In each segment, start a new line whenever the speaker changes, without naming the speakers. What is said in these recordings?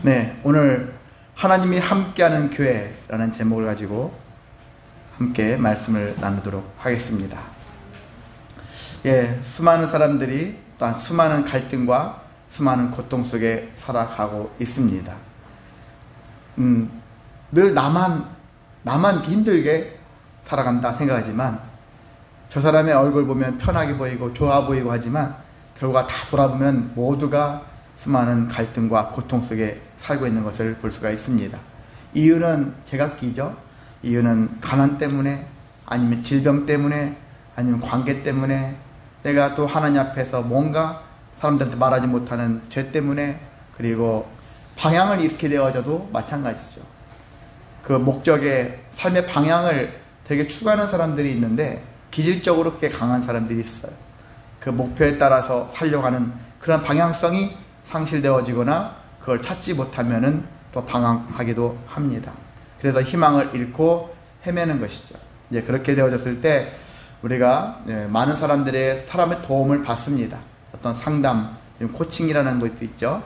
네, 오늘 하나님이 함께하는 교회라는 제목을 가지고 함께 말씀을 나누도록 하겠습니다. 예, 수많은 사람들이 또한 수많은 갈등과 수많은 고통 속에 살아가고 있습니다. 늘 나만 힘들게 살아간다 생각하지만 저 사람의 얼굴 보면 편하게 보이고 좋아 보이고 하지만 결과 다 돌아보면 모두가 수많은 갈등과 고통 속에 살고 있는 것을 볼 수가 있습니다. 이유는 제각기죠. 이유는 가난 때문에, 아니면 질병 때문에, 아니면 관계 때문에, 내가 또 하나님 앞에서 뭔가 사람들한테 말하지 못하는 죄 때문에, 그리고 방향을 잃게 되어져도 마찬가지죠. 그 목적의 삶의 방향을 되게 추구하는 사람들이 있는데 기질적으로 그게 강한 사람들이 있어요. 그 목표에 따라서 살려가는 그런 방향성이 상실되어지거나 그걸 찾지 못하면은 또 방황하기도 합니다. 그래서 희망을 잃고 헤매는 것이죠. 이제 그렇게 되어졌을 때 우리가 많은 사람의 도움을 받습니다. 어떤 상담, 코칭이라는 것도 있죠.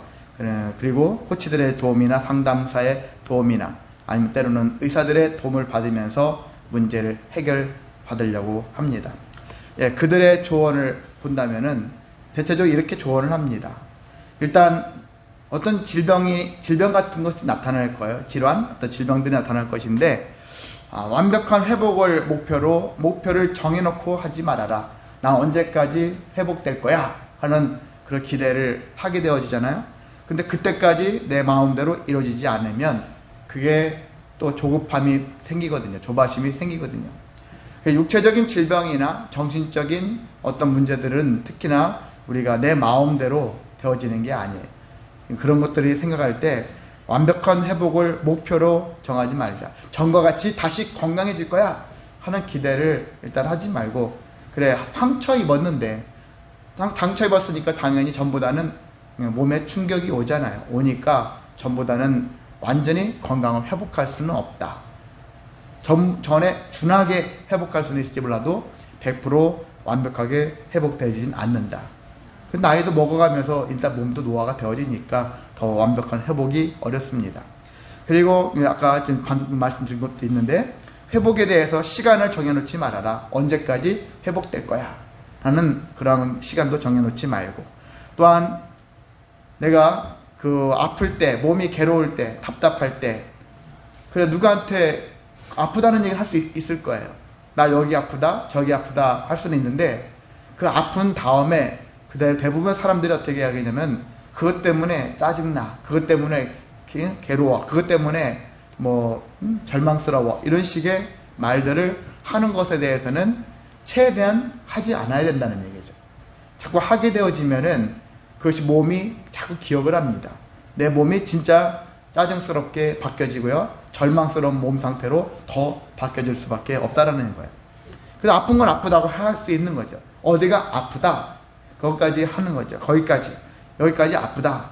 그리고 코치들의 도움이나 상담사의 도움이나 아니면 때로는 의사들의 도움을 받으면서 문제를 해결받으려고 합니다. 예, 그들의 조언을 본다면은 대체적으로 이렇게 조언을 합니다. 일단 어떤 질병 같은 것이 나타날 거예요. 질환, 어떤 질병들이 나타날 것인데 완벽한 회복을 목표를 정해놓고 하지 말아라. 나 언제까지 회복될 거야 하는 그런 기대를 하게 되어지잖아요. 근데 그때까지 내 마음대로 이루어지지 않으면 그게 또 조급함이 생기거든요. 조바심이 생기거든요. 육체적인 질병이나 정신적인 어떤 문제들은 특히나 우리가 내 마음대로 되어지는 게 아니에요. 그런 것들이 생각할 때 완벽한 회복을 목표로 정하지 말자. 전과 같이 다시 건강해질 거야 하는 기대를 일단 하지 말고, 그래, 상처 입었는데 상처 입었으니까 당연히 전보다는 몸에 충격이 오잖아요. 오니까 전보다는 완전히 건강을 회복할 수는 없다. 전에 둔하게 회복할 수는 있을지 몰라도 100% 완벽하게 회복되지는 않는다. 나이도 먹어가면서 일단 몸도 노화가 되어지니까 더 완벽한 회복이 어렵습니다. 그리고 아까 좀 방금 말씀드린 것도 있는데, 회복에 대해서 시간을 정해놓지 말아라. 언제까지 회복될 거야 라는 그런 시간도 정해놓지 말고, 또한 내가 아플 때, 몸이 괴로울 때, 답답할 때, 그래 누구한테 아프다는 얘기를 할 수 있을 거예요. 나 여기 아프다, 저기 아프다 할 수는 있는데, 그 아픈 다음에 대부분 사람들이 어떻게 하겠냐면 그것 때문에 짜증나, 그것 때문에 괴로워, 그것 때문에 절망스러워, 이런 식의 말들을 하는 것에 대해서는 최대한 하지 않아야 된다는 얘기죠. 자꾸 하게 되어지면은 그것이 몸이 자꾸 기억을 합니다. 내 몸이 진짜 짜증스럽게 바뀌어지고요, 절망스러운 몸 상태로 더 바뀌어질 수밖에 없다라는 거예요. 그래서 아픈 건 아프다고 할 수 있는 거죠. 어디가 아프다, 거기까지 하는 거죠. 여기까지 아프다.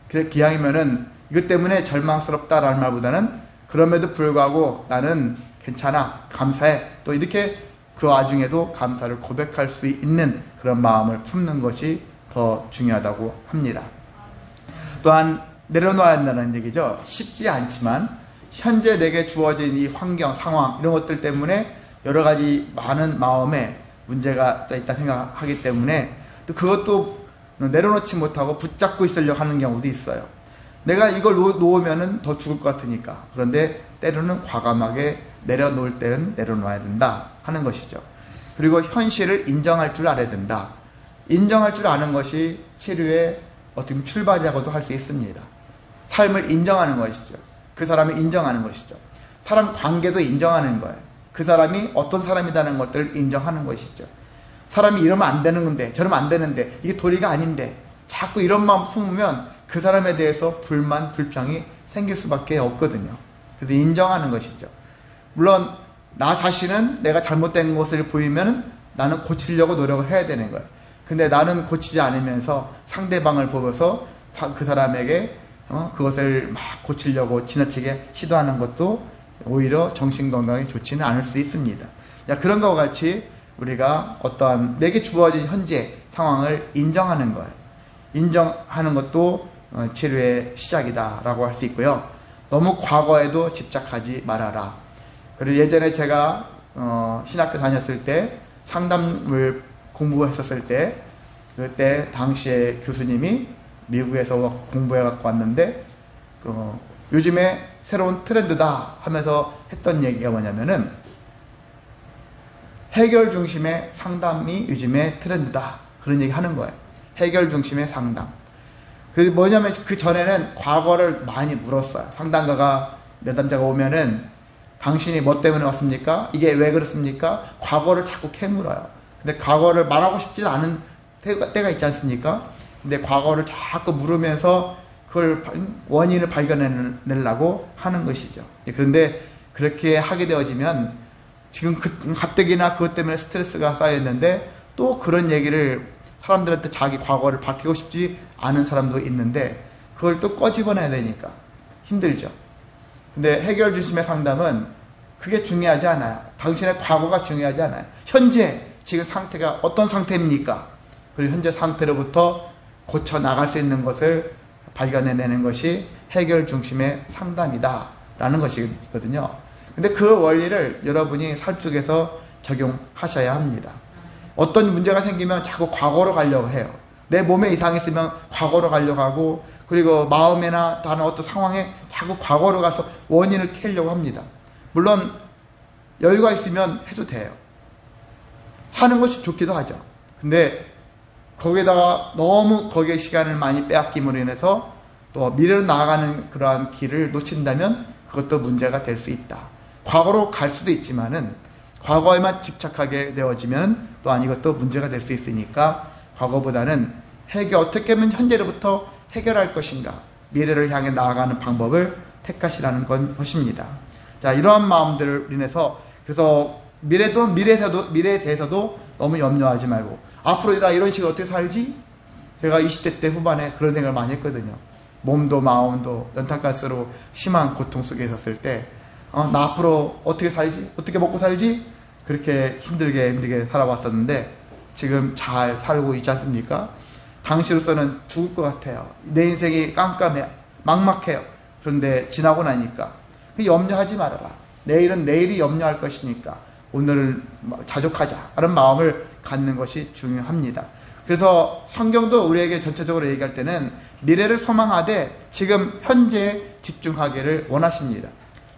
그래, 기왕이면은 이것 때문에 절망스럽다라는 말보다는 그럼에도 불구하고 나는 괜찮아, 감사해, 또 이렇게 그 와중에도 감사를 고백할 수 있는 그런 마음을 품는 것이 더 중요하다고 합니다. 또한 내려놓아야 한다는 얘기죠. 쉽지 않지만 현재 내게 주어진 이 환경, 상황, 이런 것들 때문에 여러 가지 많은 마음에 문제가 있다 생각하기 때문에 또 그것도 내려놓지 못하고 붙잡고 있으려고 하는 경우도 있어요. 내가 이걸 놓으면은 더 죽을 것 같으니까. 그런데 때로는 과감하게 내려놓을 때는 내려놓아야 된다 하는 것이죠. 그리고 현실을 인정할 줄 알아야 된다. 인정할 줄 아는 것이 치료의 어떻게 보면 출발이라고도 할 수 있습니다. 삶을 인정하는 것이죠. 그 사람을 인정하는 것이죠. 사람 관계도 인정하는 거예요. 그 사람이 어떤 사람이라는 것들을 인정하는 것이죠. 사람이 이러면 안 되는 건데, 저러면 안 되는데, 이게 도리가 아닌데, 자꾸 이런 마음 품으면 그 사람에 대해서 불만, 불평이 생길 수밖에 없거든요. 그래서 인정하는 것이죠. 물론 나 자신은 내가 잘못된 것을 보이면 나는 고치려고 노력을 해야 되는 거예요. 근데 나는 고치지 않으면서 상대방을 보면서 그 사람에게 그것을 막 고치려고 지나치게 시도하는 것도 오히려 정신건강에 좋지는 않을 수 있습니다. 그런 것과 같이 우리가 어떠한 내게 주어진 현재 상황을 인정하는 거예요. 인정하는 것도 치료의 시작이다라고 할 수 있고요. 너무 과거에도 집착하지 말아라. 그리고 예전에 제가 신학교 다녔을 때 상담을 공부했었을 때 그때 당시에 교수님이 미국에서 공부해 갖고 왔는데 요즘에 새로운 트렌드다 하면서 했던 얘기가 뭐냐면은 해결 중심의 상담이 요즘에 트렌드다 그런 얘기 하는 거예요. 해결 중심의 상담. 그래서 뭐냐면 그 전에는 과거를 많이 물었어요. 상담가가 내담자가 오면은 당신이 뭐 때문에 왔습니까? 이게 왜 그렇습니까? 과거를 자꾸 캐물어요. 근데 과거를 말하고 싶지 않은 때가 있지 않습니까? 근데 과거를 자꾸 물으면서 그걸 원인을 발견해내려고 하는 것이죠. 그런데 그렇게 하게 되어지면 지금 가뜩이나 그것 때문에 스트레스가 쌓여있는데 또 그런 얘기를 사람들한테 자기 과거를 밝히고 싶지 않은 사람도 있는데 그걸 또 꺼집어내야 되니까 힘들죠. 근데 해결 중심의 상담은 그게 중요하지 않아요. 당신의 과거가 중요하지 않아요. 현재 지금 상태가 어떤 상태입니까? 그리고 현재 상태로부터 고쳐 나갈 수 있는 것을 발견해내는 것이 해결 중심의 상담이다 라는 것이거든요. 근데 그 원리를 여러분이 삶 속에서 적용하셔야 합니다. 어떤 문제가 생기면 자꾸 과거로 가려고 해요. 내 몸에 이상이 있으면 과거로 가려고 하고, 그리고 마음이나 다른 어떤 상황에 자꾸 과거로 가서 원인을 캐려고 합니다. 물론 여유가 있으면 해도 돼요. 하는 것이 좋기도 하죠. 근데 거기에다가 너무 거기에 시간을 많이 빼앗김으로 인해서 또 미래로 나아가는 그러한 길을 놓친다면 그것도 문제가 될 수 있다. 과거로 갈 수도 있지만은 과거에만 집착하게 되어지면 또한 이것도 문제가 될 수 있으니까 과거보다는 어떻게 하면 현재로부터 해결할 것인가, 미래를 향해 나아가는 방법을 택하시라는 것입니다. 자, 이러한 마음들을 인해서 그래서 미래에 대해서도 너무 염려하지 말고 앞으로 나 이런 식으로 어떻게 살지? 제가 20대 때 후반에 그런 생각을 많이 했거든요. 몸도 마음도 연탄가스로 심한 고통 속에 있었을 때 나 앞으로 어떻게 살지? 어떻게 먹고 살지? 그렇게 힘들게 살아왔었는데 지금 잘 살고 있지 않습니까? 당시로서는 죽을 것 같아요. 내 인생이 깜깜해요. 막막해요. 그런데 지나고 나니까 염려하지 말아라. 내일은 내일이 염려할 것이니까 오늘을 자족하자 하는 마음을 갖는 것이 중요합니다. 그래서 성경도 우리에게 전체적으로 얘기할 때는 미래를 소망하되 지금 현재에 집중하기를 원하십니다.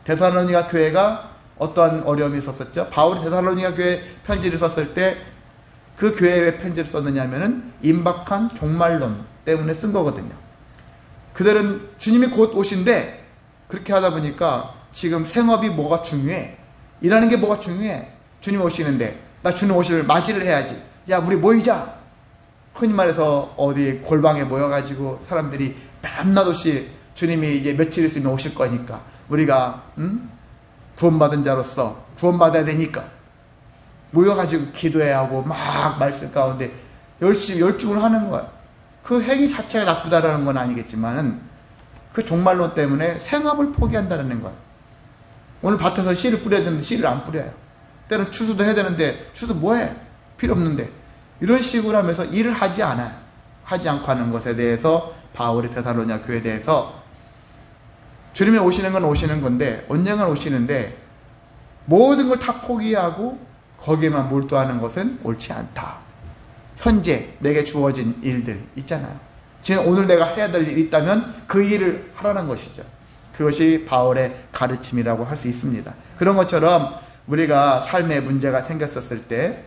데살로니가 교회가 어떠한 어려움이 있었었죠? 바울이 데살로니가 교회에 편지를 썼을 때 그 교회에 왜 편지를 썼느냐 하면은 임박한 종말론 때문에 쓴 거거든요. 그들은 주님이 곧 오신데 그렇게 하다 보니까 지금 생업이 뭐가 중요해? 일하는 게 뭐가 중요해? 주님 오시는데 나 주님 오실 맞이를 해야지. 야, 우리 모이자. 흔히 말해서 어디 골방에 모여가지고 사람들이 밤낮 없이 주님이 이제 며칠 있으면 오실 거니까 우리가 구원받은 자로서 구원받아야 되니까 모여가지고 기도해야 하고 막 말씀 가운데 열심히 열중을 하는 거야. 그 행위 자체가 나쁘다라는 건 아니겠지만은 그 종말론 때문에 생업을 포기한다는 거야. 오늘 밭에서 씨를 뿌려야 되는데 씨를 안 뿌려요. 때는 추수도 해야 되는데 추수 뭐해? 필요 없는데. 이런 식으로 하면서 일을 하지 않아요. 하지 않고 하는 것에 대해서 바울이 데살로니가 교회에 대해서 주님이 오시는 건 오시는 건데 언젠가 오시는데 모든 걸 다 포기하고 거기에만 몰두하는 것은 옳지 않다. 현재 내게 주어진 일들 있잖아요. 지금 오늘 내가 해야 될 일이 있다면 그 일을 하라는 것이죠. 그것이 바울의 가르침이라고 할 수 있습니다. 그런 것처럼 우리가 삶에 문제가 생겼었을 때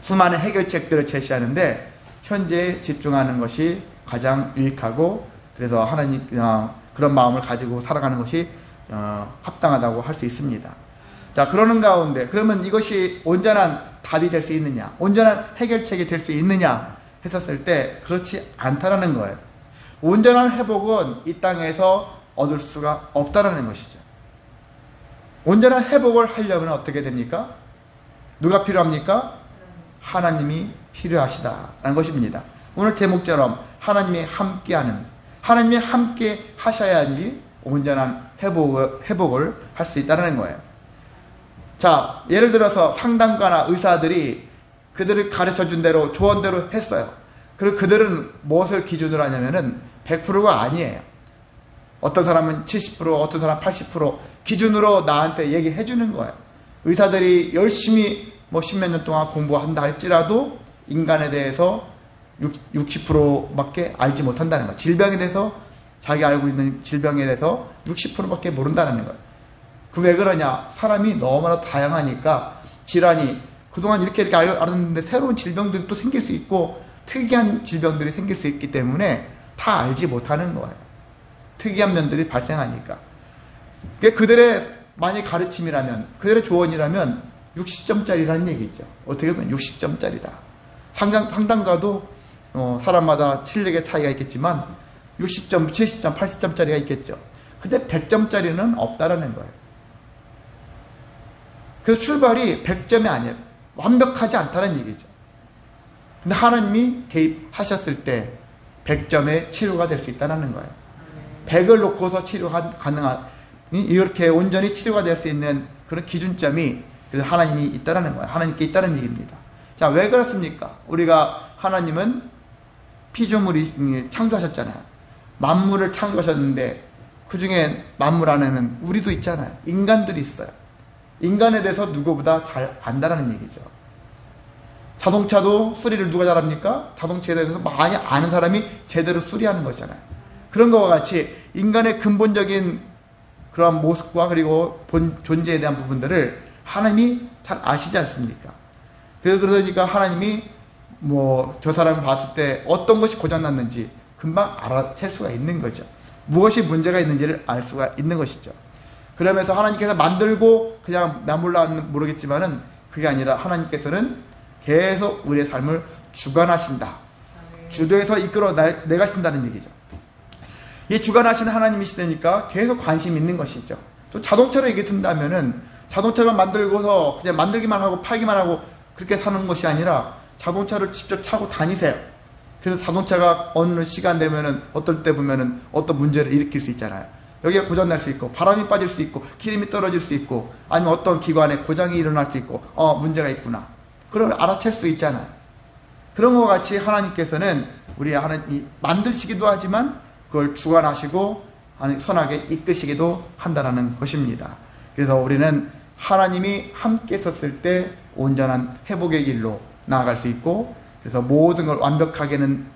수많은 해결책들을 제시하는데 현재에 집중하는 것이 가장 유익하고 그래서 하나님 그런 마음을 가지고 살아가는 것이 합당하다고 할 수 있습니다. 자, 그러는 가운데 그러면 이것이 온전한 답이 될 수 있느냐, 온전한 해결책이 될 수 있느냐 했었을 때 그렇지 않다라는 거예요. 온전한 회복은 이 땅에서 얻을 수가 없다라는 것이죠. 온전한 회복을 하려면 어떻게 됩니까? 누가 필요합니까? 하나님이 필요하시다라는 것입니다. 오늘 제목처럼 하나님이 함께하는, 하나님이 함께 하셔야지 온전한 회복을 할 수 있다는 거예요. 자, 예를 들어서 상담가나 의사들이 그들을 가르쳐준 대로 조언대로 했어요. 그리고 그들은 무엇을 기준으로 하냐면은 100%가 아니에요. 어떤 사람은 70%, 어떤 사람은 80% 기준으로 나한테 얘기해 주는 거예요. 의사들이 열심히 뭐 십몇 년 동안 공부한다 할지라도 인간에 대해서 60%밖에 알지 못한다는 거예요. 질병에 대해서 자기 알고 있는 질병에 대해서 60%밖에 모른다는 거예요. 그 왜 그러냐? 사람이 너무나 다양하니까 질환이 그동안 이렇게 알았는데 새로운 질병들이 또 생길 수 있고 특이한 질병들이 생길 수 있기 때문에 다 알지 못하는 거예요. 특이한 면들이 발생하니까. 그들의 만약 가르침이라면, 그들의 조언이라면 60점짜리라는 얘기죠. 어떻게 보면 60점짜리다. 상담가도 사람마다 실력의 차이가 있겠지만 60점, 70점, 80점짜리가 있겠죠. 근데 100점짜리는 없다라는 거예요. 그래서 출발이 100점이 아니에요. 완벽하지 않다는 얘기죠. 근데 하나님이 개입하셨을 때 100점의 치료가 될 수 있다는 거예요. 100을 놓고서 치료가 가능한, 이렇게 온전히 치료가 될 수 있는 그런 기준점이 그래서 하나님이 있다는 거예요. 하나님께 있다는 얘기입니다. 자, 왜 그렇습니까? 우리가 하나님은 피조물이 창조하셨잖아요. 만물을 창조하셨는데 그 중에 만물 안에는 우리도 있잖아요. 인간들이 있어요. 인간에 대해서 누구보다 잘 안다라는 얘기죠. 자동차도 수리를 누가 잘합니까? 자동차에 대해서 많이 아는 사람이 제대로 수리하는 것이잖아요. 그런 것과 같이 인간의 근본적인 그러한 모습과 그리고 존재에 대한 부분들을 하나님이 잘 아시지 않습니까? 그러니까 하나님이 저 사람을 봤을 때 어떤 것이 고장났는지 금방 알아챌 수가 있는 거죠. 무엇이 문제가 있는지를 알 수가 있는 것이죠. 그러면서 하나님께서 만들고 그냥 나 몰라 모르겠지만은 그게 아니라 하나님께서는 계속 우리의 삶을 주관하신다. 주도해서 이끌어 내가신다는 얘기죠. 이 주관하시는 하나님이시다니까 계속 관심 있는 것이죠. 또 자동차로 얘기 든다면은 자동차만 만들고서 그냥 만들기만 하고 팔기만 하고 그렇게 사는 것이 아니라 자동차를 직접 타고 다니세요. 그래서 자동차가 어느 시간 되면은 어떨 때 보면은 어떤 문제를 일으킬 수 있잖아요. 여기가 고장날 수 있고 바람이 빠질 수 있고 기름이 떨어질 수 있고 아니면 어떤 기관에 고장이 일어날 수 있고 문제가 있구나. 그걸 알아챌 수 있잖아요. 그런 것과 같이 하나님께서는 우리 하나님 만드시기도 하지만 그걸 주관하시고 선하게 이끄시기도 한다는 것입니다. 그래서 우리는 하나님이 함께 있었을 때 온전한 회복의 길로 나아갈 수 있고 그래서 모든 걸 완벽하게는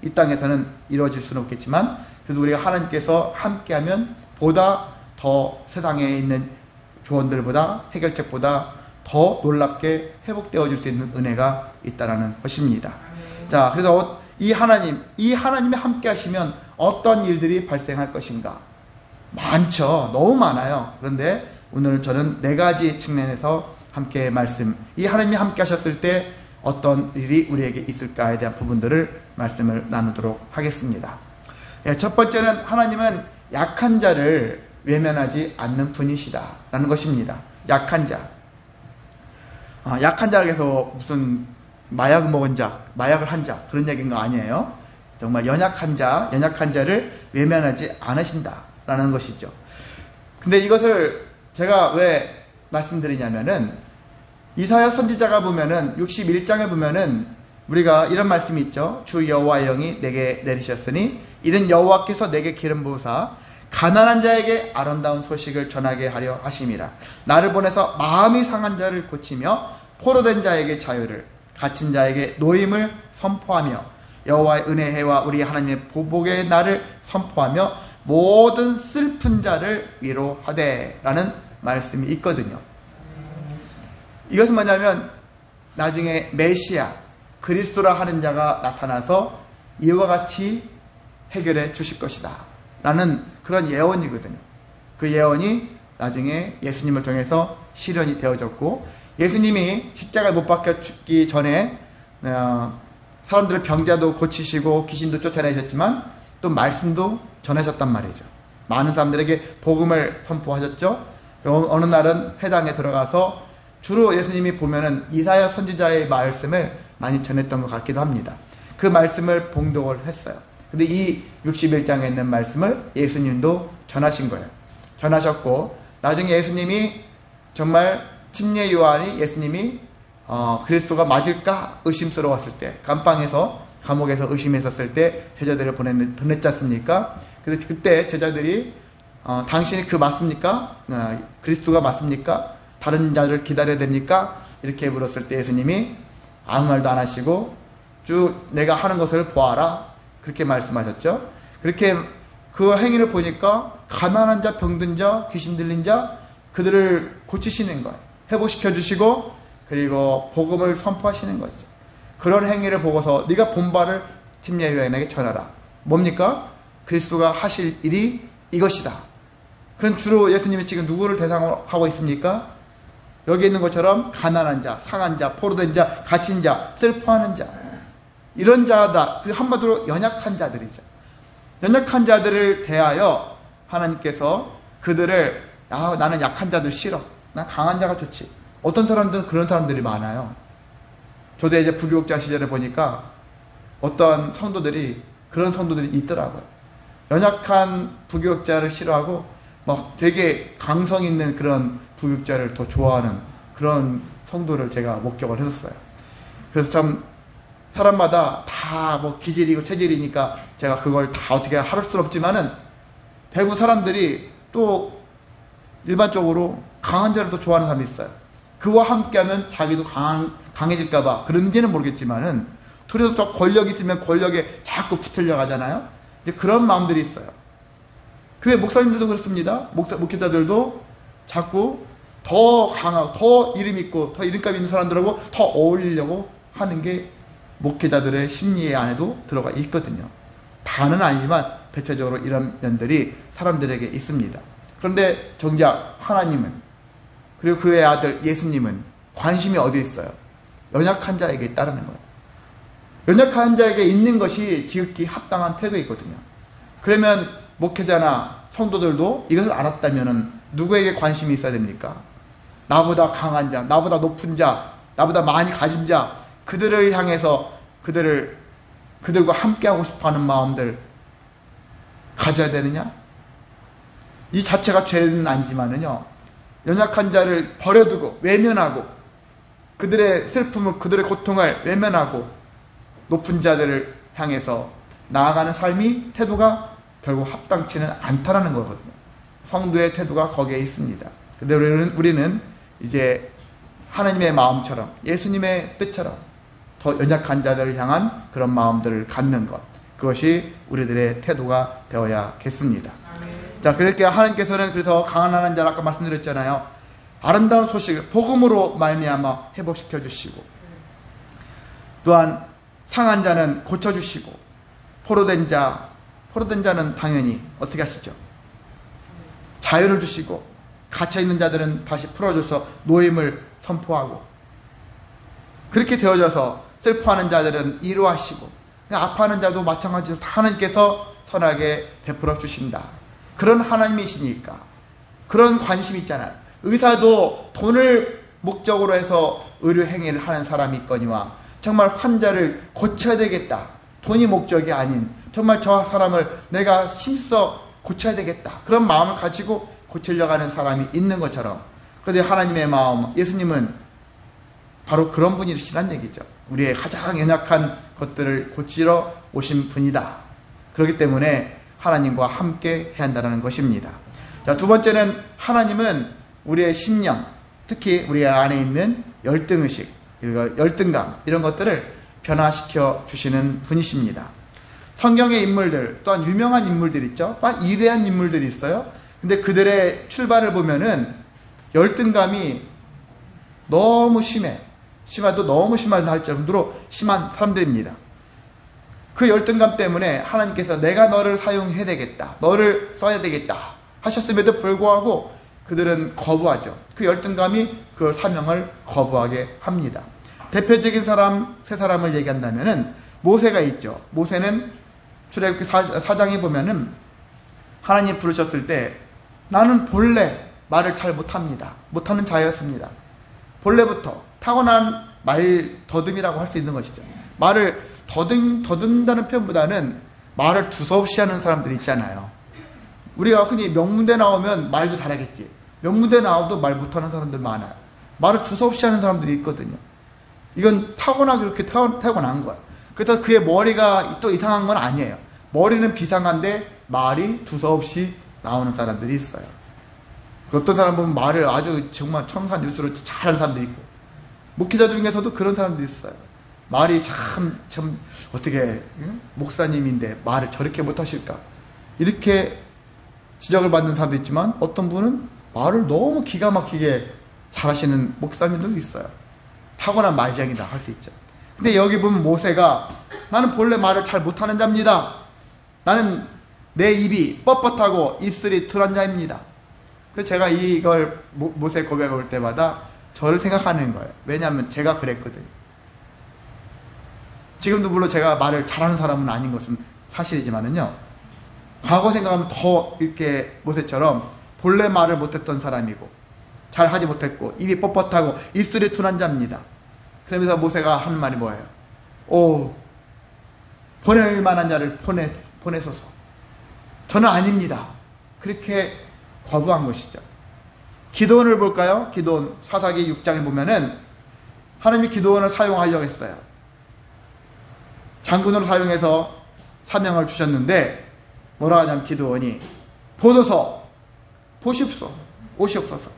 이 땅에서는 이루어질 수는 없겠지만 그래도 우리가 하나님께서 함께하면 보다 더 세상에 있는 조언들보다 해결책보다 더 놀랍게 회복되어질 수 있는 은혜가 있다는 것입니다. 자, 그래서 이 하나님이 함께 하시면 어떤 일들이 발생할 것인가? 많죠. 너무 많아요. 그런데 오늘 저는 4가지 측면에서 함께 이 하나님이 함께 하셨을 때 어떤 일이 우리에게 있을까에 대한 부분들을 말씀을 나누도록 하겠습니다. 첫 번째는 하나님은 약한 자를 외면하지 않는 분이시다라는 것입니다. 약한 자. 약한 자를 해서 무슨 마약을 먹은 자, 마약을 한 자 그런 얘기인 거 아니에요. 정말 연약한 자를 외면하지 않으신다라는 것이죠. 근데 이것을 제가 왜 말씀드리냐면은 이사야 선지자가 보면은 61장에 보면은 우리가 이런 말씀이 있죠. 주 여호와의 영이 내게 내리셨으니 이는 여호와께서 내게 기름 부으사 가난한 자에게 아름다운 소식을 전하게 하려 하심이라. 나를 보내서 마음이 상한 자를 고치며 포로된 자에게 자유를 갇힌 자에게 노임을 선포하며 여호와의 은혜의 해와 우리 하나님의 보복의 날을 선포하며 모든 슬픈 자를 위로하되 라는 말씀이 있거든요. 이것은 뭐냐면 나중에 메시아 그리스도라 하는 자가 나타나서 이와 같이 해결해 주실 것이다 라는 그런 예언이거든요. 그 예언이 나중에 예수님을 통해서 실현이 되어졌고 예수님이 십자가에 못 박혀 죽기 전에 사람들의 병자도 고치시고 귀신도 쫓아내셨지만 또 말씀도 전하셨단 말이죠. 많은 사람들에게 복음을 선포하셨죠. 어느 날은 회당에 들어가서 주로 예수님이 보면은 이사야 선지자의 말씀을 많이 전했던 것 같기도 합니다. 그 말씀을 봉독을 했어요. 근데 이 61장에 있는 말씀을 예수님도 전하신 거예요. 전하셨고 나중에 예수님이 정말 침례 요한이 예수님이 그리스도가 맞을까 의심스러웠을 때 감방에서 감옥에서 의심했었을 때 제자들을 보냈지 않습니까? 그래서 그때 제자들이 당신이 그 맞습니까? 그리스도가 맞습니까? 다른 자를 기다려야 됩니까? 이렇게 물었을 때 예수님이 아무 말도 안 하시고 쭉 내가 하는 것을 보아라 그렇게 말씀하셨죠. 그렇게 그 행위를 보니까 가난한 자, 병든 자, 귀신 들린 자 그들을 고치시는 거예요. 회복시켜 주시고 그리고 복음을 선포하시는 거죠. 그런 행위를 보고서 네가 본 바를 팀리아 요한에게 전하라. 뭡니까? 그리스도가 하실 일이 이것이다. 그럼 주로 예수님이 지금 누구를 대상으로 하고 있습니까? 여기 있는 것처럼 가난한 자, 상한 자, 포로된 자, 갇힌 자, 슬퍼하는 자 이런 자다. 그리고 한마디로 연약한 자들이죠. 연약한 자들을 대하여 하나님께서 그들을 나는 약한 자들 싫어. 난 강한 자가 좋지. 어떤 사람들은 그런 사람들이 많아요. 저도 이제 부교육자 시절에 보니까 어떤 성도들이 그런 성도들이 있더라고요. 연약한 부교육자를 싫어하고 막 되게 강성 있는 그런 부교육자를 더 좋아하는 그런 성도를 제가 목격을 했었어요. 그래서 참 사람마다 다 뭐 기질이고 체질이니까 제가 그걸 다 어떻게 할 수는 없지만은 대부분 사람들이 또 일반적으로 강한 자를 더 좋아하는 사람이 있어요. 그와 함께하면 자기도 강해질까봐 그런지는 모르겠지만은 둘이서 더 권력이 있으면 권력에 자꾸 붙으려고 하잖아요. 이제 그런 마음들이 있어요. 교회 목사님들도 그렇습니다. 목회자들도 자꾸 더 강하고 더 이름 있고 더 이름값 있는 사람들하고 더 어울리려고 하는 게 목회자들의 심리 안에도 들어가 있거든요. 다는 아니지만 대체적으로 이런 면들이 사람들에게 있습니다. 그런데 정작 하나님은 그리고 그의 아들 예수님은 관심이 어디에 있어요? 연약한 자에게 있다는 거예요. 연약한 자에게 있는 것이 지극히 합당한 태도이거든요. 그러면 목회자나 성도들도 이것을 알았다면 누구에게 관심이 있어야 됩니까? 나보다 강한 자, 나보다 높은 자, 나보다 많이 가진 자, 그들을 향해서 그들과 함께하고 싶어하는 마음들 가져야 되느냐? 이 자체가 죄는 아니지만은요, 연약한 자를 버려두고 외면하고 그들의 슬픔을, 그들의 고통을 외면하고 높은 자들을 향해서 나아가는 삶이 태도가 결국 합당치는 않다라는 거거든요. 성도의 태도가 거기에 있습니다. 근데 우리는 이제 하나님의 마음처럼 예수님의 뜻처럼 더 연약한 자들을 향한 그런 마음들을 갖는 것, 그것이 우리들의 태도가 되어야겠습니다. 자, 그렇게 하나님께서는 그래서 가난한 자를 아까 말씀드렸잖아요. 아름다운 소식을 복음으로 말미암아 회복시켜 주시고 또한 상한 자는 고쳐주시고 포로된 자는 당연히 어떻게 하시죠? 자유를 주시고 갇혀있는 자들은 다시 풀어줘서 노임을 선포하고 그렇게 되어져서 슬퍼하는 자들은 위로하시고 아파하는 자도 마찬가지로 하나님께서 선하게 베풀어 주신다. 그런 하나님이시니까 그런 관심이 있잖아요. 의사도 돈을 목적으로 해서 의료 행위를 하는 사람이 있거니와 정말 환자를 고쳐야 되겠다. 돈이 목적이 아닌 정말 저 사람을 내가 힘써 고쳐야 되겠다. 그런 마음을 가지고 고치려고 하는 사람이 있는 것처럼 그런데 하나님의 마음, 예수님은 바로 그런 분이시란 얘기죠. 우리의 가장 연약한 것들을 고치러 오신 분이다. 그렇기 때문에 하나님과 함께 해야 한다는 것입니다. 자, 두 번째는 하나님은 우리의 심령, 특히 우리 안에 있는 열등의식, 그리고 열등감 이런 것들을 변화시켜 주시는 분이십니다. 성경의 인물들, 또한 유명한 인물들 있죠. 또한 위대한 인물들이 있어요. 근데 그들의 출발을 보면은 열등감이 너무 심해도 너무 심하다 할 정도로 심한 사람들입니다. 그 열등감 때문에 하나님께서 내가 너를 사용해야 되겠다, 너를 써야 되겠다 하셨음에도 불구하고 그들은 거부하죠. 그 열등감이 그 사명을 거부하게 합니다. 대표적인 사람 세 사람을 얘기한다면은 모세가 있죠. 모세는 출애굽기 4장에 보면은 하나님 부르셨을 때 나는 본래 말을 잘 못합니다. 못하는 자였습니다. 본래부터 타고난 말 더듬이라고 할 수 있는 것이죠. 말을 더듬다는 표현보다는 말을 두서없이 하는 사람들이 있잖아요. 우리가 흔히 명문대 나오면 말도 잘하겠지. 명문대 나와도 말 못하는 사람들 많아요. 말을 두서없이 하는 사람들이 있거든요. 이건 타고나게 그렇게 타고난 거야. 그래서 그의 머리가 또 이상한 건 아니에요. 머리는 비상한데 말이 두서없이 나오는 사람들이 있어요. 어떤 사람 보면 말을 아주 정말 청산유수로 잘하는 사람도 있고, 목회자 중에서도 그런 사람도 있어요. 말이 참 어떻게 목사님인데 말을 저렇게 못하실까, 이렇게 지적을 받는 사람도 있지만, 어떤 분은 말을 너무 기가 막히게 잘하시는 목사님들도 있어요. 타고난 말쟁이다 할 수 있죠. 근데 여기 보면 모세가, 나는 본래 말을 잘 못하는 자입니다. 나는 내 입이 뻣뻣하고 입술이 둔한 자입니다. 그래서 제가 이걸 모세 고백을 올 때마다 저를 생각하는 거예요. 왜냐하면 제가 그랬거든요. 지금도 물론 제가 말을 잘하는 사람은 아닌 것은 사실이지만은요, 과거 생각하면 더 이렇게 모세처럼 본래 말을 못했던 사람이고 잘 하지 못했고 입이 뻣뻣하고 입술이 둔한 자입니다. 그러면서 모세가 하는 말이 뭐예요? 보낼 만한 자를 보내소서. 저는 아닙니다. 그렇게 거부한 것이죠. 기드온을 볼까요? 기드온 사사기 6장에 보면은 하나님이 기드온을 사용하려고 했어요. 장군으로 사용해서 사명을 주셨는데 뭐라 하냐면, 기드온이 보소서, 보십소, 오시옵소서.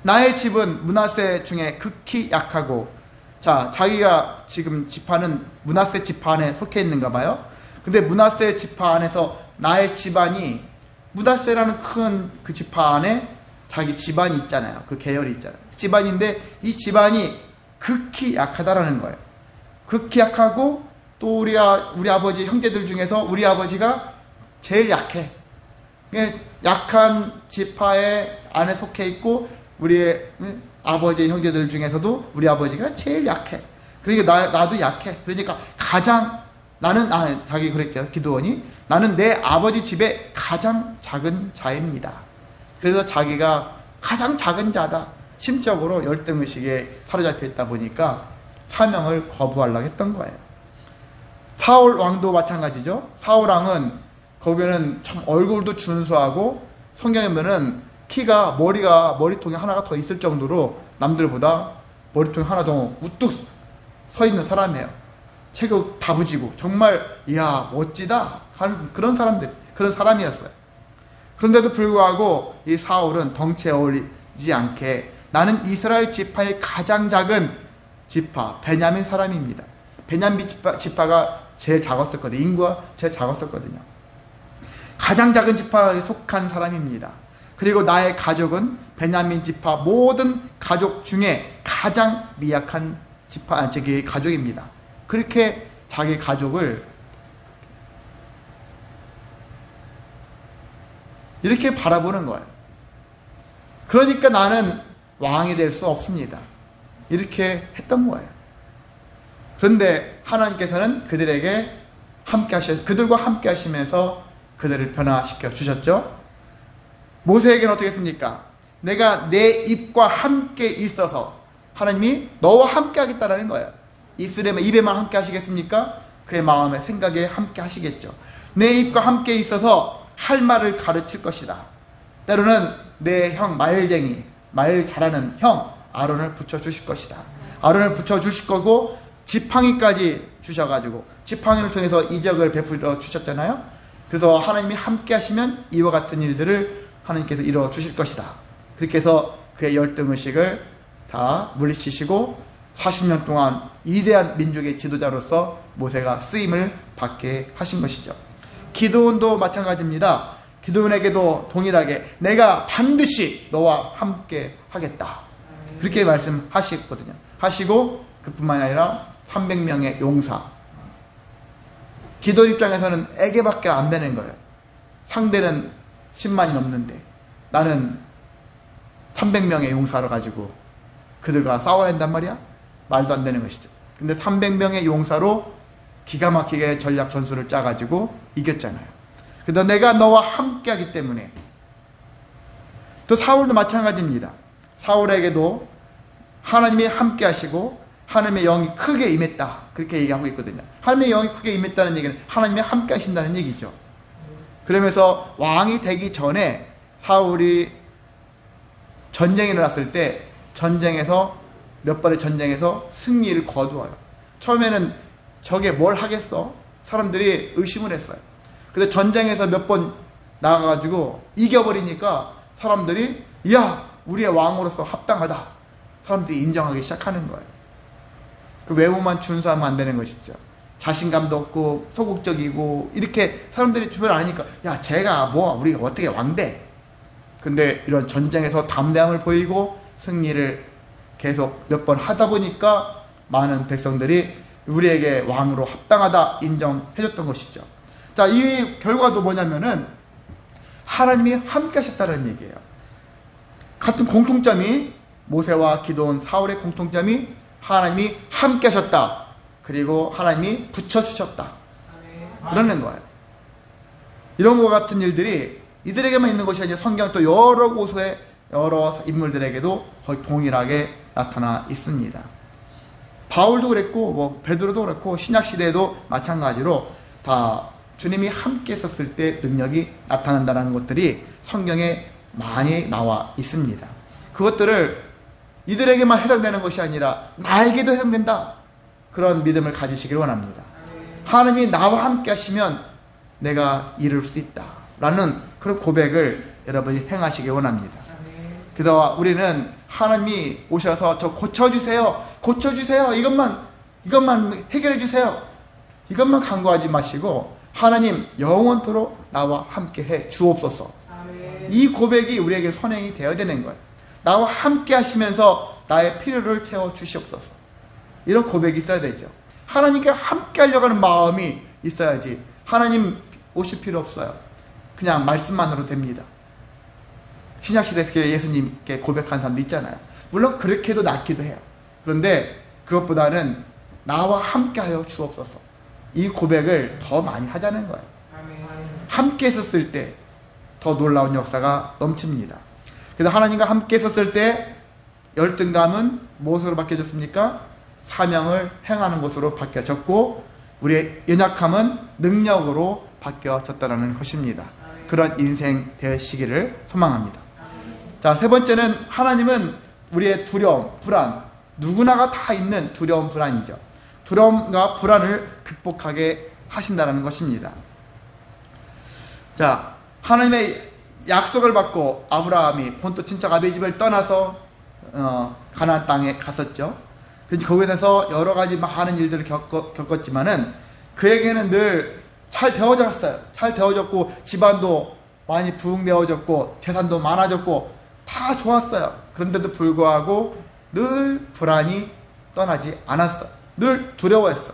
나의 집은 므낫세 중에 극히 약하고, 자, 자기가 지금 지파는 므낫세 지파 안에 속해 있는가 봐요. 근데 므낫세 지파 안에서 나의 집안이, 므낫세라는 큰 그 지파 안에 자기 집안이 있잖아요. 그 계열이 있잖아요. 집안인데 이 집안이 극히 약하다라는 거예요. 극히 약하고, 또 우리 아버지 형제들 중에서 우리 아버지가 제일 약해. 약한 지파의 안에 속해 있고, 우리의 아버지 형제들 중에서도 우리 아버지가 제일 약해. 그러니까 나도 약해. 그러니까 자기 그랬죠. 기드온이, 나는 내 아버지 집에 가장 작은 자입니다. 그래서 자기가 가장 작은 자다, 심적으로 열등의식에 사로잡혀 있다 보니까 사명을 거부하려고 했던 거예요. 사울 왕도 마찬가지죠. 사울 왕은 거기는 참 얼굴도 준수하고, 성경에 보면은 머리통이 하나가 더 있을 정도로 남들보다 머리통이 하나 더 우뚝 서 있는 사람이에요. 체격 다부지고 정말 이야 멋지다 하는 그런 사람이었어요. 그런데도 불구하고 이 사울은 덩치에 어울리지 않게, 나는 이스라엘 지파의 가장 작은 지파 베냐민 사람입니다. 베냐민 지파가 제일 작았었거든요. 인구가 제일 작았었거든요. 가장 작은 지파에 속한 사람입니다. 그리고 나의 가족은 베냐민 지파 모든 가족 중에 가장 미약한 가족입니다. 그렇게 자기 가족을 이렇게 바라보는 거예요. 그러니까 나는 왕이 될 수 없습니다. 이렇게 했던 거예요. 그런데 하나님께서는 그들과 함께 하시면서 그들을 변화시켜 주셨죠. 모세에게는 어떻게 했습니까? 내가 내 입과 함께 있어서, 하나님이 너와 함께 하겠다라는 거예요. 입에만 함께 하시겠습니까? 그의 마음에 생각에 함께 하시겠죠. 내 입과 함께 있어서 할 말을 가르칠 것이다. 때로는 내 형 말쟁이, 말 잘하는 형 아론을 붙여주실 것이다. 아론을 붙여주실 거고, 지팡이까지 주셔가지고 지팡이를 통해서 이적을 베풀어 주셨잖아요. 그래서 하나님이 함께 하시면 이와 같은 일들을 하나님께서 이루어 주실 것이다. 그렇게 해서 그의 열등의식을 다 물리치시고 40년 동안 위대한 민족의 지도자로서 모세가 쓰임을 받게 하신 것이죠. 기드온도 마찬가지입니다. 기드온에게도 동일하게 내가 반드시 너와 함께 하겠다, 그렇게 말씀하셨거든요. 하시고 그뿐만이 아니라 300명의 용사, 기드온 입장에서는 애게밖에 안 되는 거예요. 상대는 10만이 넘는데 나는 300명의 용사를 가지고 그들과 싸워야 한단 말이야? 말도 안 되는 것이죠. 근데 300명의 용사로 기가 막히게 전략 전술을 짜가지고 이겼잖아요. 그래서 내가 너와 함께 하기 때문에. 또 사울도 마찬가지입니다. 사울에게도 하나님이 함께 하시고 하나님의 영이 크게 임했다, 그렇게 얘기하고 있거든요. 하나님의 영이 크게 임했다는 얘기는 하나님이 함께 하신다는 얘기죠. 그러면서 왕이 되기 전에 사울이 전쟁이 일어났을 때 몇 번의 전쟁에서 승리를 거두어요. 처음에는 저게 뭘 하겠어? 사람들이 의심을 했어요. 근데 전쟁에서 몇 번 나가가지고 이겨버리니까 사람들이 야, 우리의 왕으로서 합당하다. 사람들이 인정하기 시작하는 거예요. 그 외모만 준수하면 안 되는 것이죠. 자신감도 없고 소극적이고 이렇게 사람들이 주변에 아니까 야, 쟤가 뭐 우리가 어떻게 왕돼? 근데 이런 전쟁에서 담대함을 보이고 승리를 계속 몇 번 하다 보니까 많은 백성들이 우리에게 왕으로 합당하다 인정해줬던 것이죠. 자, 이 결과도 뭐냐면은 하나님이 함께 하셨다는 얘기예요. 같은 공통점이 모세와 기드온, 사울의 공통점이 하나님이 함께 하셨다. 그리고 하나님이 붙여주셨다. 그러는 거예요. 이런 것 같은 일들이 이들에게만 있는 것이 아니라 성경 또 여러 곳에 여러 인물들에게도 거의 동일하게 나타나 있습니다. 바울도 그랬고 뭐 베드로도 그렇고 신약시대에도 마찬가지로 다 주님이 함께 있었을 때 능력이 나타난다는 것들이 성경에 많이 나와 있습니다. 그것들을 이들에게만 해당되는 것이 아니라 나에게도 해당된다. 그런 믿음을 가지시길 원합니다. 하나님이 나와 함께 하시면 내가 이룰 수 있다. 라는 그런 고백을 여러분이 행하시길 원합니다. 그래서 우리는 하나님이 오셔서 저 고쳐주세요. 고쳐주세요. 이것만 해결해주세요. 이것만 간구하지 마시고 하나님 영원토록 나와 함께 해 주옵소서. 이 고백이 우리에게 선행이 되어야 되는 거예요. 나와 함께 하시면서 나의 필요를 채워 주시옵소서. 이런 고백이 있어야 되죠. 하나님께 함께 하려고 하는 마음이 있어야지. 하나님 오실 필요 없어요. 그냥 말씀만으로 됩니다. 신약시대 예수님께 고백한 사람도 있잖아요. 물론 그렇게도 낫기도 해요. 그런데 그것보다는 나와 함께 하여 주옵소서. 이 고백을 더 많이 하자는 거예요. 함께 있었을 때 더 놀라운 역사가 넘칩니다. 그래서 하나님과 함께 있었을 때 열등감은 무엇으로 바뀌어졌습니까? 사명을 행하는 것으로 바뀌어졌고 우리의 연약함은 능력으로 바뀌어졌다는 것입니다. 그런 인생 되시기를 소망합니다. 자, 세 번째는 하나님은 우리의 두려움, 불안, 누구나가 다 있는 두려움, 불안이죠. 두려움과 불안을 극복하게 하신다는 것입니다. 자, 하나님의 약속을 받고 아브라함이 본토 친척 아비의 집을 떠나서 가나안 땅에 갔었죠. 그래서 거기서 여러 가지 많은 일들을 겪었지만은 그에게는 늘 잘 되어졌어요. 잘 되어졌고 집안도 많이 부흥되어졌고 재산도 많아졌고 다 좋았어요. 그런데도 불구하고 늘 불안이 떠나지 않았어. 늘 두려워했어.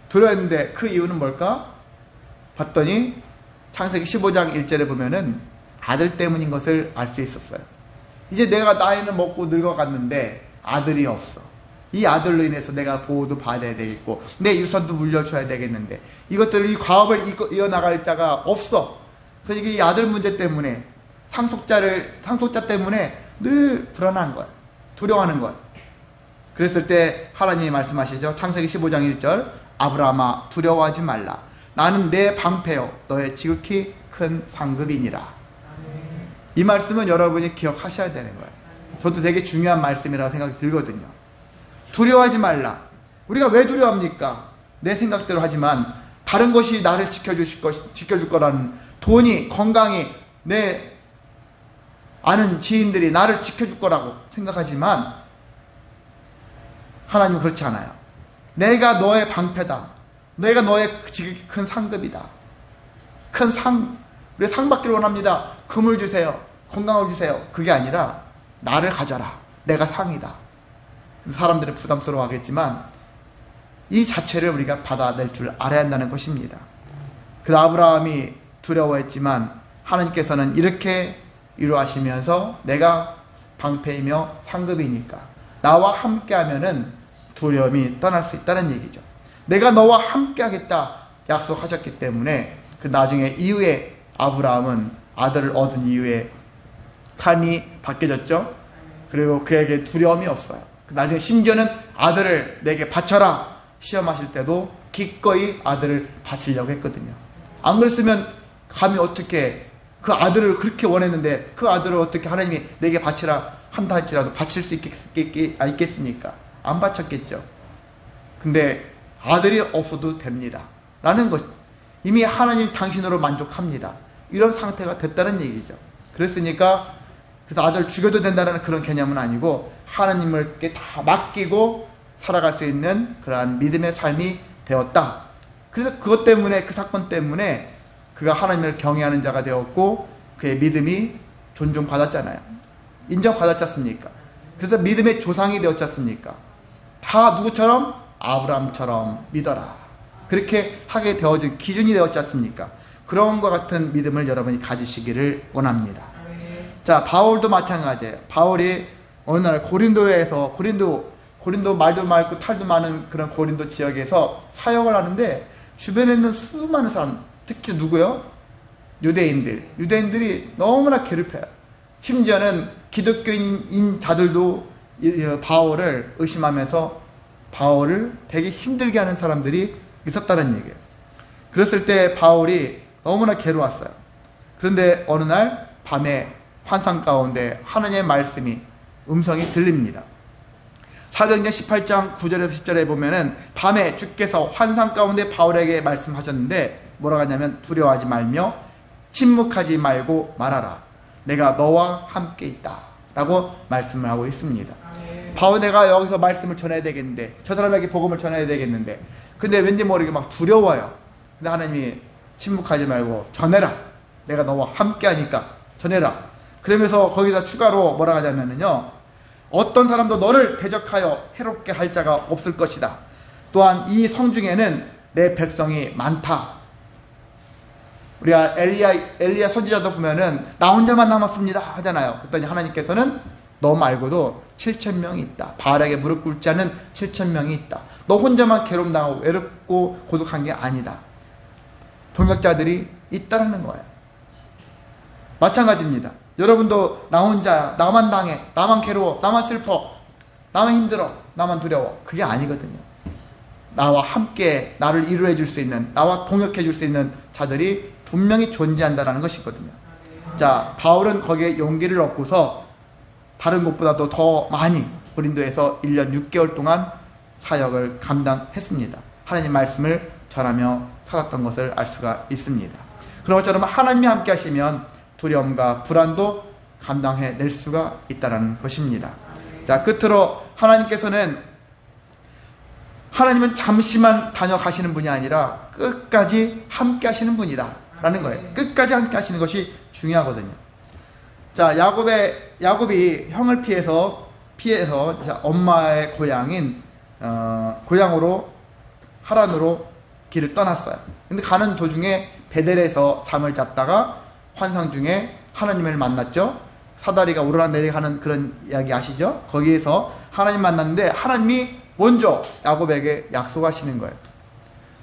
두려워했는데 그 이유는 뭘까? 봤더니 창세기 15장 1절에 보면은 아들 때문인 것을 알 수 있었어요. 이제 내가 나이는 먹고 늙어갔는데 아들이 없어. 이 아들로 인해서 내가 보호도 받아야 되겠고 내 유산도 물려줘야 되겠는데 이것들을 이 과업을 이어나갈 자가 없어. 그러니까 이 아들 문제 때문에 상속자 때문에 늘 불안한 거야. 두려워하는 거야. 그랬을 때 하나님이 말씀하시죠. 창세기 15장 1절 아브라함아 두려워하지 말라. 나는 내 방패요 너의 지극히 큰 상급이니라. 이 말씀은 여러분이 기억하셔야 되는 거예요. 저도 되게 중요한 말씀이라고 생각이 들거든요. 두려워하지 말라. 우리가 왜 두려워합니까? 내 생각대로 하지만 다른 것이 나를 지켜줄 거라는 돈이, 건강이, 내 아는 지인들이 나를 지켜줄 거라고 생각하지만 하나님은 그렇지 않아요. 내가 너의 방패다. 내가 너의 지극히 큰 상급이다. 큰 상, 우리 상 받기를 원합니다. 금을 주세요. 건강을 주세요. 그게 아니라 나를 가져라. 내가 상이다. 사람들은 부담스러워 하겠지만 이 자체를 우리가 받아낼 줄 알아야 한다는 것입니다. 그래서 아브라함이 두려워했지만 하나님께서는 이렇게 위로하시면서 내가 방패이며 상급이니까 나와 함께하면은 두려움이 떠날 수 있다는 얘기죠. 내가 너와 함께하겠다 약속하셨기 때문에 그 나중에 이후에 아브라함은 아들을 얻은 이후에 삶이 바뀌어졌죠. 그리고 그에게 두려움이 없어요. 나중에 심지어는 아들을 내게 바쳐라 시험하실 때도 기꺼이 아들을 바치려고 했거든요. 안 그랬으면 감히 어떻게 그 아들을 그렇게 원했는데 그 아들을 어떻게 하나님이 내게 바치라 한다 할지라도 바칠 수 있겠습니까? 안 바쳤겠죠. 근데 아들이 없어도 됩니다. 라는 것. 이미 하나님 당신으로 만족합니다. 이런 상태가 됐다는 얘기죠. 그랬으니까 그래서 아들을 죽여도 된다는 그런 개념은 아니고 하나님께 다 맡기고 살아갈 수 있는 그러한 믿음의 삶이 되었다. 그래서 그것 때문에, 그 사건 때문에 그가 하나님을 경외하는 자가 되었고 그의 믿음이 존중받았잖아요. 인정받았지 않습니까? 그래서 믿음의 조상이 되었지 않습니까? 다 누구처럼? 아브라함처럼 믿어라. 그렇게 하게 되어진 기준이 되었지 않습니까? 그런 것 같은 믿음을 여러분이 가지시기를 원합니다. 자, 바울도 마찬가지예요. 바울이 어느 날 고린도에서 고린도 말도 많고 탈도 많은 그런 고린도 지역에서 사역을 하는데 주변에 있는 수많은 사람, 특히 누구요? 유대인들이 너무나 괴롭혀요. 심지어는 기독교인 자들도 바울을 의심하면서 바울을 되게 힘들게 하는 사람들이 있었다는 얘기예요. 그랬을 때 바울이 너무나 괴로웠어요. 그런데 어느 날 밤에 환상 가운데 하나님의 말씀이, 음성이 들립니다. 사도행전 18장 9절에서 10절에 보면은 밤에 주께서 환상 가운데 바울에게 말씀하셨는데 뭐라고 하냐면 두려워하지 말며 침묵하지 말고 말하라. 내가 너와 함께 있다. 라고 말씀을 하고 있습니다. 바울, 내가 여기서 말씀을 전해야 되겠는데, 저 사람에게 복음을 전해야 되겠는데, 근데 왠지 모르게 막 두려워요. 근데 하나님이 침묵하지 말고 전해라. 내가 너와 함께 하니까 전해라. 그러면서 거기다 추가로 뭐라 하자면요, 어떤 사람도 너를 대적하여 해롭게 할 자가 없을 것이다. 또한 이 성 중에는 내 백성이 많다. 우리가 엘리야 선지자도 보면은 나 혼자만 남았습니다 하잖아요. 그랬더니 하나님께서는 너 말고도 7,000명이 있다. 바알에게 무릎 꿇지 않은 7,000명이 있다. 너 혼자만 괴롭당하고 외롭고 고독한 게 아니다. 동역자들이 있다라는 거예요. 마찬가지입니다. 여러분도 나 혼자야, 나만 당해, 나만 괴로워, 나만 슬퍼, 나만 힘들어, 나만 두려워. 그게 아니거든요. 나와 함께 나를 이루어 줄 수 있는, 나와 동역해 줄 수 있는 자들이 분명히 존재한다는 것이거든요. 자, 바울은 거기에 용기를 얻고서 다른 곳보다도 더 많이 고린도에서 1년 6개월 동안 사역을 감당했습니다. 하나님 말씀을 전하며 살았던 것을 알 수가 있습니다. 그런 것처럼 하나님이 함께 하시면 두려움과 불안도 감당해낼 수가 있다는 것입니다. 자, 끝으로 하나님은 잠시만 다녀가시는 분이 아니라 끝까지 함께 하시는 분이다 라는 거예요. 끝까지 함께 하시는 것이 중요하거든요. 자, 야곱이 형을 피해서 엄마의 고향인 고향으로 하란으로 길을 떠났어요. 근데 가는 도중에 베델에서 잠을 잤다가 환상 중에 하나님을 만났죠. 사다리가 오르락내리락 하는 그런 이야기 아시죠? 거기에서 하나님 만났는데 하나님이 먼저 야곱에게 약속하시는 거예요.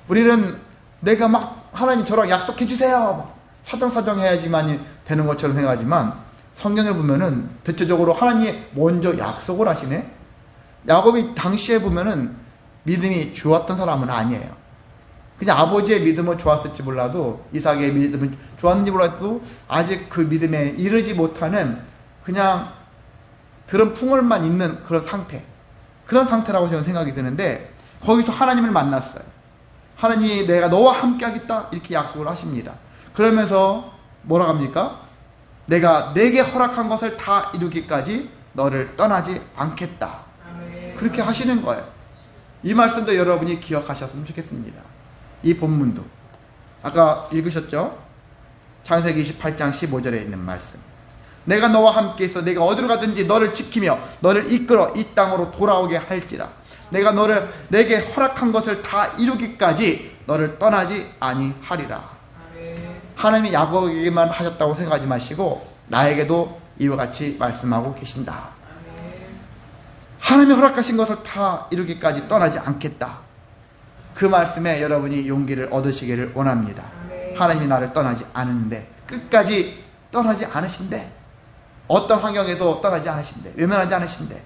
우리는 내가 막 하나님 저랑 약속해 주세요 사정사정 해야지만 되는 것처럼 생각하지만 성경을 보면은 대체적으로 하나님이 먼저 약속을 하시네. 야곱이 당시에 보면은 믿음이 좋았던 사람은 아니에요. 그냥 아버지의 믿음은 좋았을지 몰라도, 이삭의 믿음은 좋았는지 몰라도 아직 그 믿음에 이르지 못하는 그냥 그런 풍월만 있는 그런 상태라고 저는 생각이 드는데, 거기서 하나님을 만났어요. 하나님이 내가 너와 함께 하겠다 이렇게 약속을 하십니다. 그러면서 뭐라고 합니까? 내가 내게 허락한 것을 다 이루기까지 너를 떠나지 않겠다. 그렇게 하시는 거예요. 이 말씀도 여러분이 기억하셨으면 좋겠습니다. 이 본문도 아까 읽으셨죠? 창세기 28장 15절에 있는 말씀. 내가 너와 함께 있어 내가 어디로 가든지 너를 지키며 너를 이끌어 이 땅으로 돌아오게 할지라. 내가 내게 허락한 것을 다 이루기까지 너를 떠나지 아니하리라. 하나님이 야곱에게만 하셨다고 생각하지 마시고 나에게도 이와 같이 말씀하고 계신다. 하나님이 허락하신 것을 다 이루기까지 떠나지 않겠다. 그 말씀에 여러분이 용기를 얻으시기를 원합니다. 하나님이 나를 떠나지 않은데, 끝까지 떠나지 않으신데, 어떤 환경에도 떠나지 않으신데, 외면하지 않으신데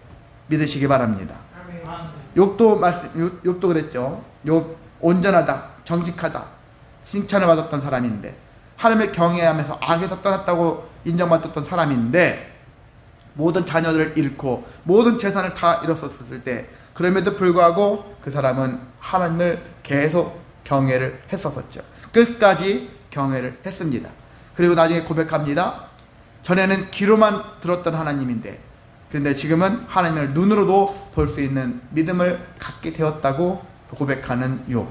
믿으시기 바랍니다. 욥도 그랬죠. 욥 온전하다, 정직하다 칭찬을 받았던 사람인데, 하나님을 경외하면서 악에서 떠났다고 인정받았던 사람인데, 모든 자녀들을 잃고 모든 재산을 다 잃었었을 때, 그럼에도 불구하고 그 사람은 하나님을 계속 경외를 했었었죠. 끝까지 경외를 했습니다. 그리고 나중에 고백합니다. 전에는 귀로만 들었던 하나님인데, 그런데 지금은 하나님을 눈으로도 볼 수 있는 믿음을 갖게 되었다고 고백하는 욥.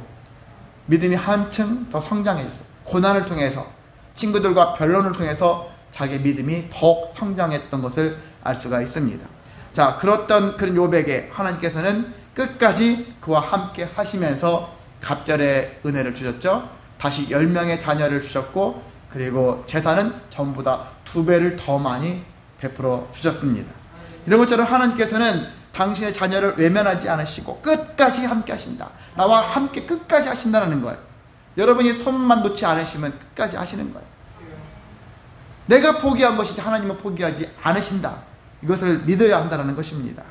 믿음이 한층 더 성장했어. 고난을 통해서, 친구들과 변론을 통해서 자기 믿음이 더욱 성장했던 것을 알 수가 있습니다. 자, 그런 욥에게 하나님께서는 끝까지 그와 함께 하시면서 갑절의 은혜를 주셨죠. 다시 10명의 자녀를 주셨고, 그리고 재산은 전부 다 2배를 더 많이 베풀어 주셨습니다. 이런 것처럼 하나님께서는 당신의 자녀를 외면하지 않으시고 끝까지 함께 하신다. 나와 함께 끝까지 하신다는 거예요. 여러분이 손만 놓지 않으시면 끝까지 하시는 거예요. 내가 포기한 것이지 하나님은 포기하지 않으신다. 이것을 믿어야 한다는 것입니다.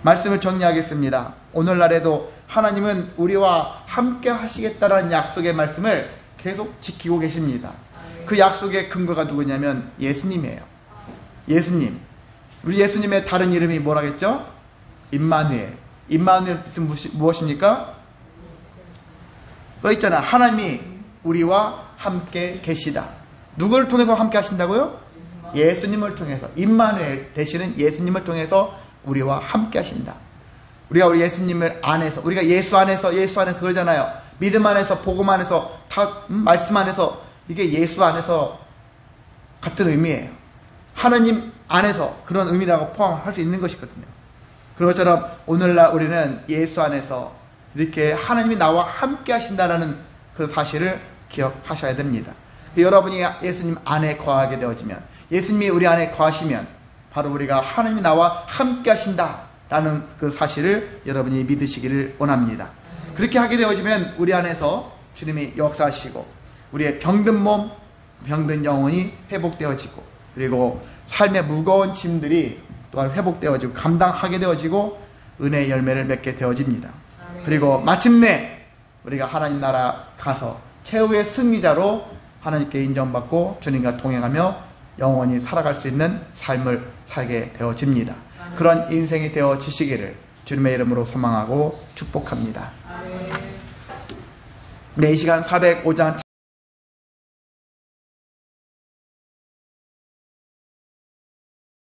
말씀을 정리하겠습니다. 오늘날에도 하나님은 우리와 함께 하시겠다라는 약속의 말씀을 계속 지키고 계십니다. 그 약속의 근거가 누구냐면 예수님이에요. 예수님. 우리 예수님의 다른 이름이 뭐라겠죠? 임마누엘. 임마누엘 뜻은 무엇입니까? 써있잖아. 하나님이 우리와 함께 계시다. 누구를 통해서 함께 하신다고요? 예수님을 통해서. 임마누엘 되시는 예수님을 통해서 우리와 함께 하신다. 우리가 우리 예수님을 안에서, 우리가 예수 안에서 그러잖아요. 믿음 안에서, 복음 안에서, 다 말씀 안에서, 이게 예수 안에서 같은 의미예요. 하나님 안에서 그런 의미라고 포함할 수 있는 것이거든요. 그런 것처럼 오늘날 우리는 예수 안에서 이렇게 하나님이 나와 함께 하신다는 그 사실을 기억하셔야 됩니다. 여러분이 예수님 안에 거하게 되어지면, 예수님이 우리 안에 거하시면 바로 우리가 하나님이 나와 함께 하신다라는 그 사실을 여러분이 믿으시기를 원합니다. 그렇게 하게 되어지면 우리 안에서 주님이 역사하시고 우리의 병든 몸, 병든 영혼이 회복되어지고, 그리고 삶의 무거운 짐들이 또한 회복되어지고 감당하게 되어지고 은혜의 열매를 맺게 되어집니다. 그리고 마침내 우리가 하나님 나라 가서 최후의 승리자로 하나님께 인정받고 주님과 동행하며 영원히 살아갈 수 있는 삶을 살게 되어집니다. 그런 인생이 되어지시기를 주님의 이름으로 소망하고 축복합니다. 네, 이 시간 405장